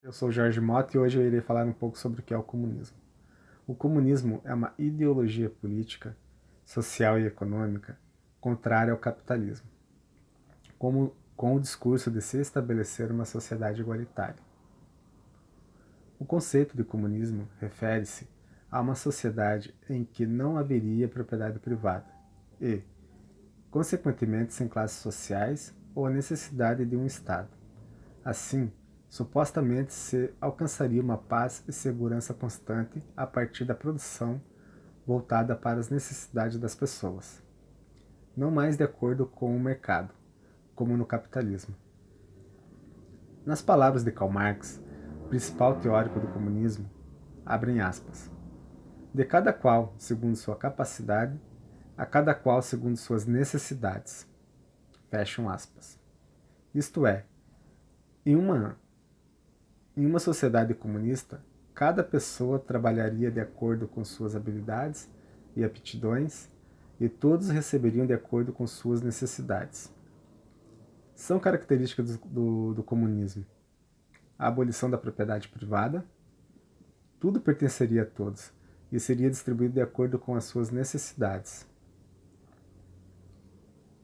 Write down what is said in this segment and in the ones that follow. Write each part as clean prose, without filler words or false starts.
Eu sou Jorge Mota e hoje eu irei falar um pouco sobre o que é o comunismo. O comunismo é uma ideologia política, social e econômica contrária ao capitalismo, com o discurso de se estabelecer uma sociedade igualitária. O conceito de comunismo refere-se a uma sociedade em que não haveria propriedade privada e, consequentemente, sem classes sociais ou a necessidade de um Estado. Assim, supostamente se alcançaria uma paz e segurança constante a partir da produção voltada para as necessidades das pessoas, não mais de acordo com o mercado, como no capitalismo. Nas palavras de Karl Marx, principal teórico do comunismo, abrem aspas, de cada qual segundo sua capacidade, a cada qual segundo suas necessidades, fecham aspas. Isto é, em uma sociedade comunista, cada pessoa trabalharia de acordo com suas habilidades e aptidões e todos receberiam de acordo com suas necessidades. São características do comunismo: a abolição da propriedade privada, tudo pertenceria a todos e seria distribuído de acordo com as suas necessidades.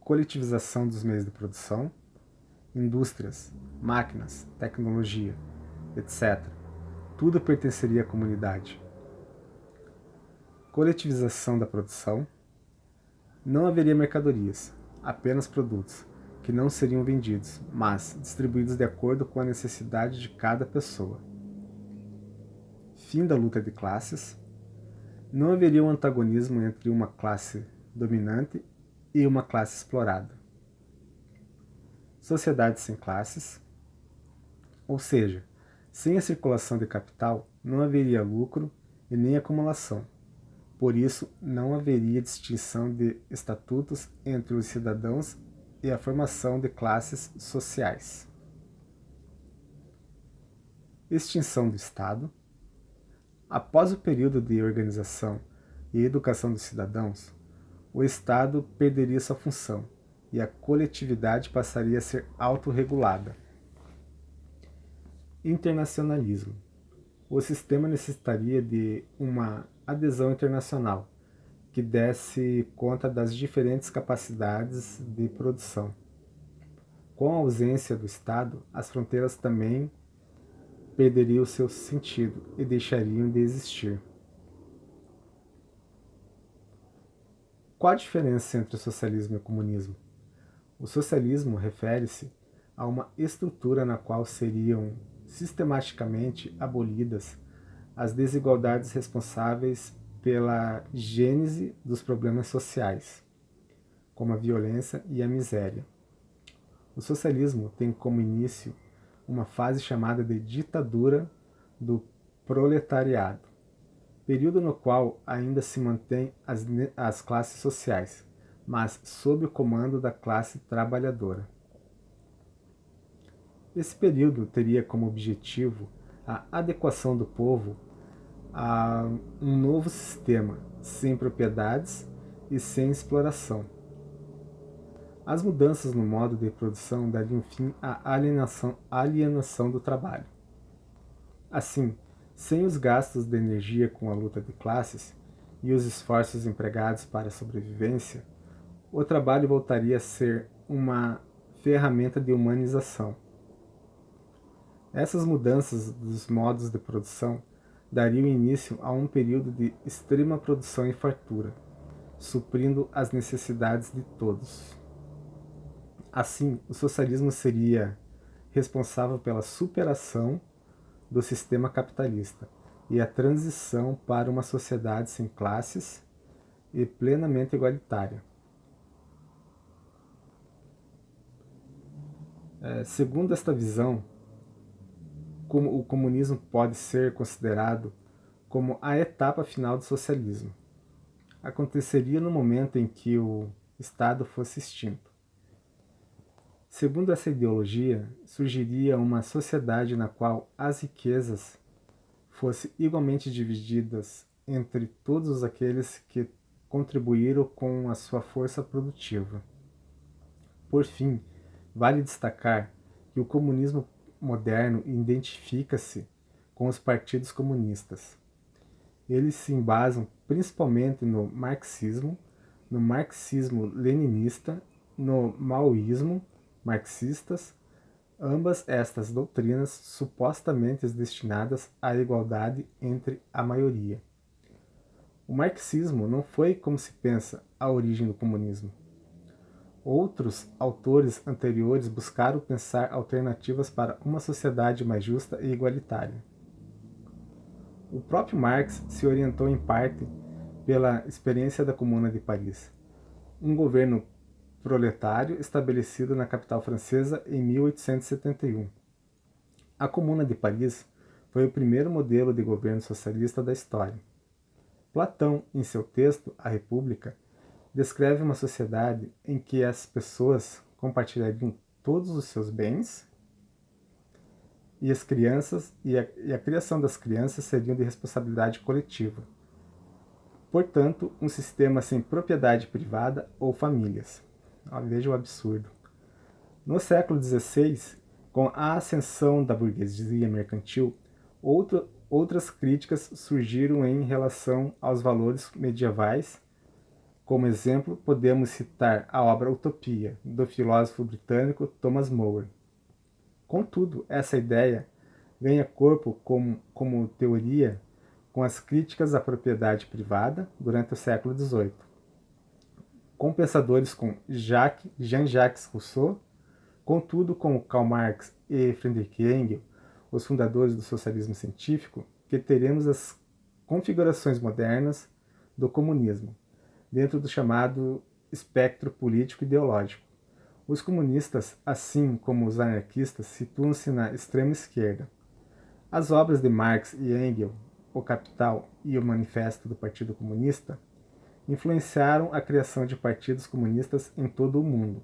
Coletivização dos meios de produção, indústrias, máquinas, tecnologia, etc. Tudo pertenceria à comunidade. Coletivização da produção, não haveria mercadorias, apenas produtos, que não seriam vendidos, mas distribuídos de acordo com a necessidade de cada pessoa. Fim da luta de classes, não haveria um antagonismo entre uma classe dominante e uma classe explorada. Sociedade sem classes, ou seja, sem a circulação de capital, não haveria lucro e nem acumulação. Por isso, não haveria distinção de estatutos entre os cidadãos e a formação de classes sociais. Extinção do Estado. Após o período de organização e educação dos cidadãos, o Estado perderia sua função e a coletividade passaria a ser autorregulada. Internacionalismo. O sistema necessitaria de uma adesão internacional que desse conta das diferentes capacidades de produção. Com a ausência do Estado, as fronteiras também perderiam o seu sentido e deixariam de existir. Qual a diferença entre o socialismo e o comunismo? O socialismo refere-se a uma estrutura na qual seriam sistematicamente abolidas as desigualdades responsáveis pela gênese dos problemas sociais, como a violência e a miséria. O socialismo tem como início uma fase chamada de ditadura do proletariado, período no qual ainda se mantém as classes sociais, mas sob o comando da classe trabalhadora. Esse período teria como objetivo a adequação do povo a um novo sistema, sem propriedades e sem exploração. As mudanças no modo de produção dariam fim à alienação do trabalho. Assim, sem os gastos de energia com a luta de classes e os esforços empregados para a sobrevivência, o trabalho voltaria a ser uma ferramenta de humanização. Essas mudanças dos modos de produção dariam início a um período de extrema produção e fartura, suprindo as necessidades de todos. Assim, o socialismo seria responsável pela superação do sistema capitalista e a transição para uma sociedade sem classes e plenamente igualitária. Segundo esta visão, o comunismo pode ser considerado como a etapa final do socialismo. Aconteceria no momento em que o Estado fosse extinto. Segundo essa ideologia, surgiria uma sociedade na qual as riquezas fossem igualmente divididas entre todos aqueles que contribuíram com a sua força produtiva. Por fim, vale destacar que o comunismo moderno identifica-se com os partidos comunistas. Eles se embasam principalmente no marxismo-leninista, no maoísmo, marxistas, ambas estas doutrinas supostamente destinadas à igualdade entre a maioria. O marxismo não foi, como se pensa, a origem do comunismo. Outros autores anteriores buscaram pensar alternativas para uma sociedade mais justa e igualitária. O próprio Marx se orientou em parte pela experiência da Comuna de Paris, um governo proletário estabelecido na capital francesa em 1871. A Comuna de Paris foi o primeiro modelo de governo socialista da história. Platão, em seu texto A República, descreve uma sociedade em que as pessoas compartilhariam todos os seus bens e as crianças e a criação das crianças seriam de responsabilidade coletiva. Portanto, um sistema sem propriedade privada ou famílias. Veja o absurdo. No século XVI, com a ascensão da burguesia mercantil, outras críticas surgiram em relação aos valores medievais. Como exemplo, podemos citar a obra Utopia, do filósofo britânico Thomas More. Contudo, essa ideia ganha corpo como teoria com as críticas à propriedade privada durante o século XVIII. Com pensadores como Jean-Jacques Rousseau, contudo, como Karl Marx e Friedrich Engels, os fundadores do socialismo científico, que teremos as configurações modernas do comunismo, dentro do chamado espectro político-ideológico. Os comunistas, assim como os anarquistas, situam-se na extrema esquerda. As obras de Marx e Engels, O Capital e o Manifesto do Partido Comunista, influenciaram a criação de partidos comunistas em todo o mundo,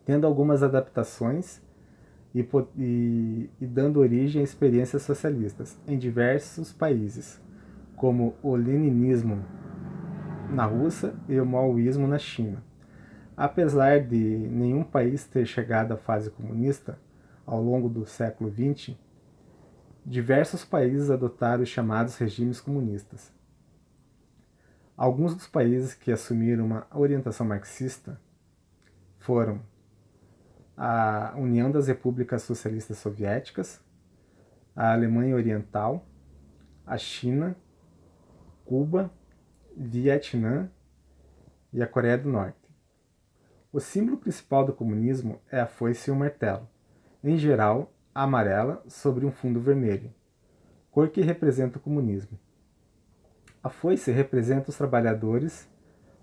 tendo algumas adaptações e dando origem a experiências socialistas em diversos países, como o leninismo na Rússia e o maoísmo na China. Apesar de nenhum país ter chegado à fase comunista ao longo do século XX, diversos países adotaram os chamados regimes comunistas. Alguns dos países que assumiram uma orientação marxista foram a União das Repúblicas Socialistas Soviéticas, a Alemanha Oriental, a China, Cuba, Vietnã e a Coreia do Norte. O símbolo principal do comunismo é a foice e o martelo, em geral amarela sobre um fundo vermelho, cor que representa o comunismo. A foice representa os trabalhadores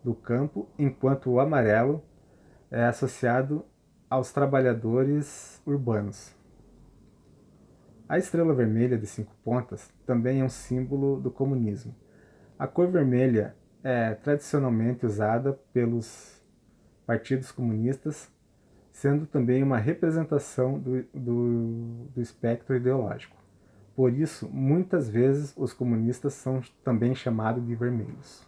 do campo, enquanto o amarelo é associado aos trabalhadores urbanos. A estrela vermelha de 5 pontas também é um símbolo do comunismo. A cor vermelha é tradicionalmente usada pelos partidos comunistas, sendo também uma representação do espectro ideológico. Por isso, muitas vezes, os comunistas são também chamados de vermelhos.